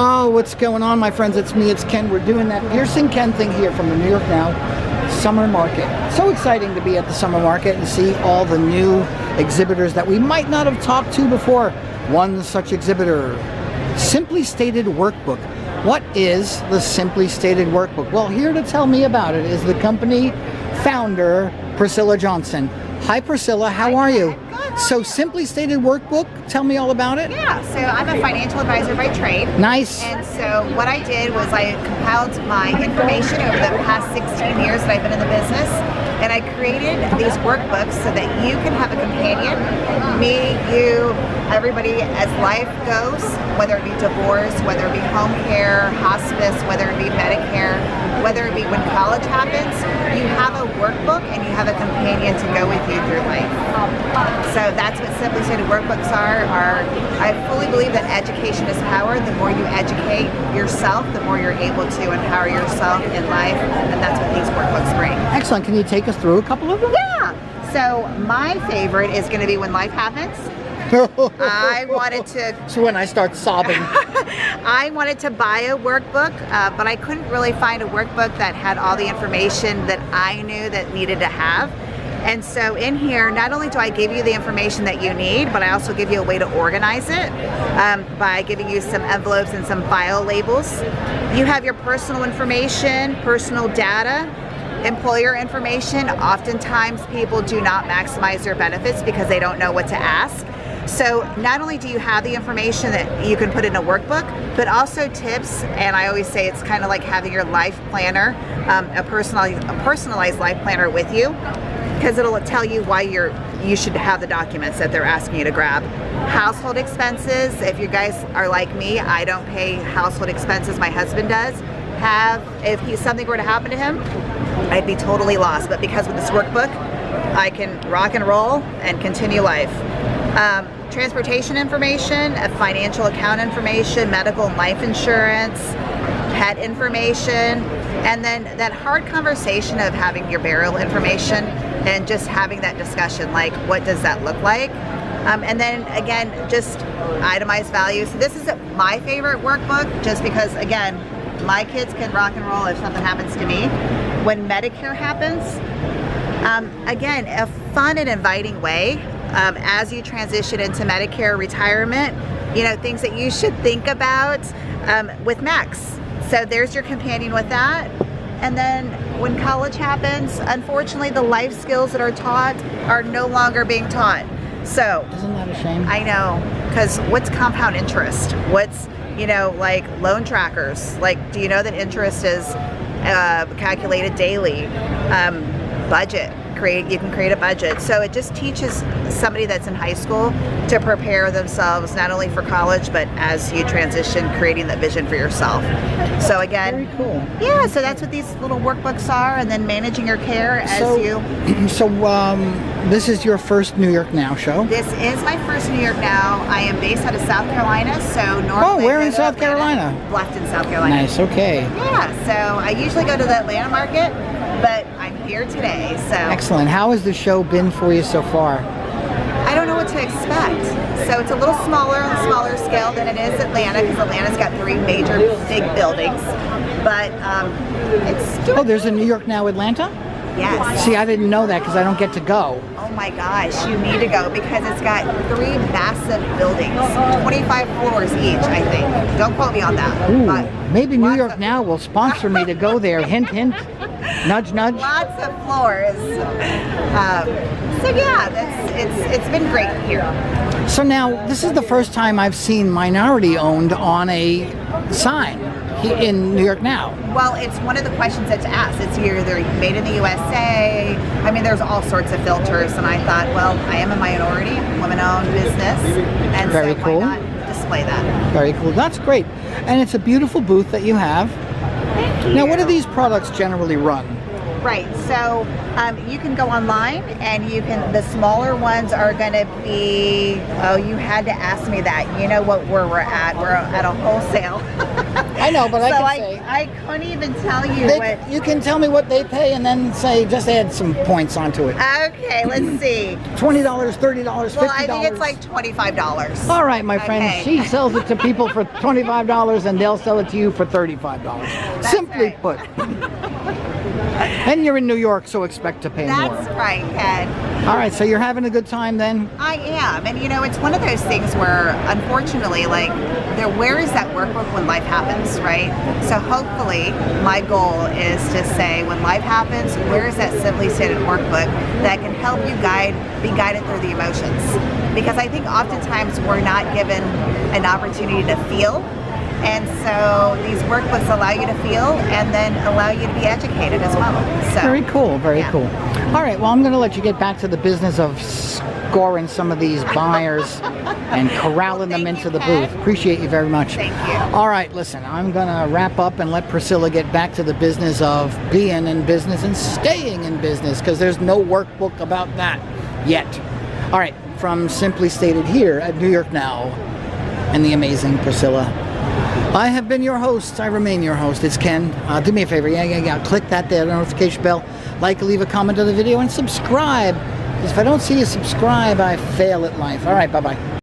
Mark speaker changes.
Speaker 1: Oh, what's going on, my friends? It's me, it's Ken. We're doing that Piercing Ken thing here from the New York Now Summer Market. So exciting to be at the Summer Market and see all the new exhibitors that we might not have talked to before. One such exhibitor, Simply Stated Workbook. What is the Simply Stated Workbook? Well, here to tell me about it is the company founder, Priscilla Johnson. Hi, Priscilla. How are you? So, Simply Stated Workbook, tell me all about it.
Speaker 2: Yeah, so I'm a financial advisor by trade.
Speaker 1: Nice.
Speaker 2: And so what I did was I compiled my information over the past 16 years that I've been in the business, and I created these workbooks so that you can have a companion, me, you, everybody, as life goes, whether it be divorce, whether it be home care, hospice, whether it be Medicare, whether it be when college happens, you have a workbook and you have a companion to go with you through life. So that's what Simply Stated Workbooks are. I fully believe that education is power. The more you educate yourself, the more you're able to empower yourself in life, and that's what these workbooks bring.
Speaker 1: Excellent. Can you take us through a couple of them?
Speaker 2: Yeah. So my favorite is going to be When Life Happens. I wanted to...
Speaker 1: So when I start sobbing.
Speaker 2: I wanted to buy a workbook, but I couldn't really find a workbook that had all the information that I knew that needed to have. And so in here, not only do I give you the information that you need, but I also give you a way to organize it by giving you some envelopes and some file labels. You have your personal information, personal data, employer information. Oftentimes people do not maximize their benefits because they don't know what to ask. So not only do you have the information that you can put in a workbook, but also tips, and I always say it's kind of like having your life planner, a personalized life planner with you, because it'll tell you why you should have the documents that they're asking you to grab. Household expenses, if you guys are like me, I don't pay household expenses, my husband does. If something were to happen to him, I'd be totally lost, but because with this workbook, I can rock and roll and continue life. Transportation information, financial account information, medical and life insurance, pet information, and then that hard conversation of having your burial information and just having that discussion, like what does that look like? And then again, just itemized values. So this is my favorite workbook just because, again, my kids can rock and roll if something happens to me. When Medicare happens, again, a fun and inviting way as you transition into Medicare retirement, things that you should think about with Max. So there's your companion with that. And then when college happens, unfortunately, the life skills that are taught are no longer being taught. So
Speaker 1: isn't that a shame?
Speaker 2: I know, because what's compound interest? What's, like loan trackers? Like, do you know that interest is calculated daily? Budget. You can create a budget. So it just teaches somebody that's in high school to prepare themselves not only for college, but as you transition, creating that vision for yourself. So again,
Speaker 1: very cool.
Speaker 2: Yeah, so that's what these little workbooks are, and then managing your care as
Speaker 1: this is your first New York Now show?
Speaker 2: This is my first New York Now. I am based out of South Carolina, so normally
Speaker 1: where in South Carolina?
Speaker 2: Bluffton, South Carolina.
Speaker 1: Nice, okay.
Speaker 2: Yeah, so I usually go to the Atlanta market, but I'm here today, so.
Speaker 1: Excellent. How has the show been for you so far?
Speaker 2: I don't know what to expect. So it's a little smaller on the smaller scale than it is Atlanta, because Atlanta's got 3 major big buildings. But it's doing
Speaker 1: there's a New York Now Atlanta?
Speaker 2: Yes.
Speaker 1: See, I didn't know that because I don't get to go.
Speaker 2: Oh my gosh, you need to go because it's got 3 massive buildings, 25 floors each, I think. Don't quote me on that.
Speaker 1: Ooh,
Speaker 2: but
Speaker 1: maybe New York Now will sponsor me to go there. Hint, hint. Nudge, nudge.
Speaker 2: Lots of floors. So yeah, it's been great here.
Speaker 1: So now, this is the first time I've seen minority owned on a sign in New York Now.
Speaker 2: Well, it's one of the questions that's asked. It's either made in the USA. I mean, there's all sorts of filters, and I thought, well, I am a minority, women-owned business, and
Speaker 1: Very
Speaker 2: so
Speaker 1: cool.
Speaker 2: why not display that?
Speaker 1: Very cool. That's great. And it's a beautiful booth that you have.
Speaker 2: Thank you.
Speaker 1: Now, what do these products generally run?
Speaker 2: Right. So you can go online, and you can. The smaller ones are going to be. Oh, you had to ask me that. You know what? Where we're at? We're at a wholesale.
Speaker 1: I know, but
Speaker 2: so
Speaker 1: I can say.
Speaker 2: I couldn't even tell you what.
Speaker 1: You can tell me what they pay, and then say just add some points onto it.
Speaker 2: Okay, let's see.
Speaker 1: $20, $30, $50.
Speaker 2: Well, I think it's like $25.
Speaker 1: All right, my friend.
Speaker 2: Okay.
Speaker 1: She sells it to people for $25, and they'll sell it to you for $35. Simply
Speaker 2: right.
Speaker 1: put. And you're in New York, so expect to pay more.
Speaker 2: That's right, Ken.
Speaker 1: All right, so you're having a good time then?
Speaker 2: I am, and you know, it's one of those things where, unfortunately, like, where is that workbook when life happens, right? So hopefully, my goal is to say, when life happens, where is that Simply Stated Workbook that can help you be guided through the emotions? Because I think oftentimes we're not given an opportunity to feel. And so these workbooks allow you to feel and then allow you to be educated as well. So,
Speaker 1: very cool, very
Speaker 2: yeah.
Speaker 1: cool. All right, well, I'm going to let you get back to the business of scoring some of these buyers and corralling them into the booth. Appreciate you very much.
Speaker 2: Thank you.
Speaker 1: All right, listen, I'm going to wrap up and let Priscilla get back to the business of being in business and staying in business, because there's no workbook about that yet. All right, from Simply Stated here at New York Now and the amazing Priscilla, I have been your host. I remain your host. It's Ken. Do me a favor. Yeah. Click that there notification bell. Like, leave a comment on the video, and subscribe. Because if I don't see you subscribe, I fail at life. All right. Bye-bye.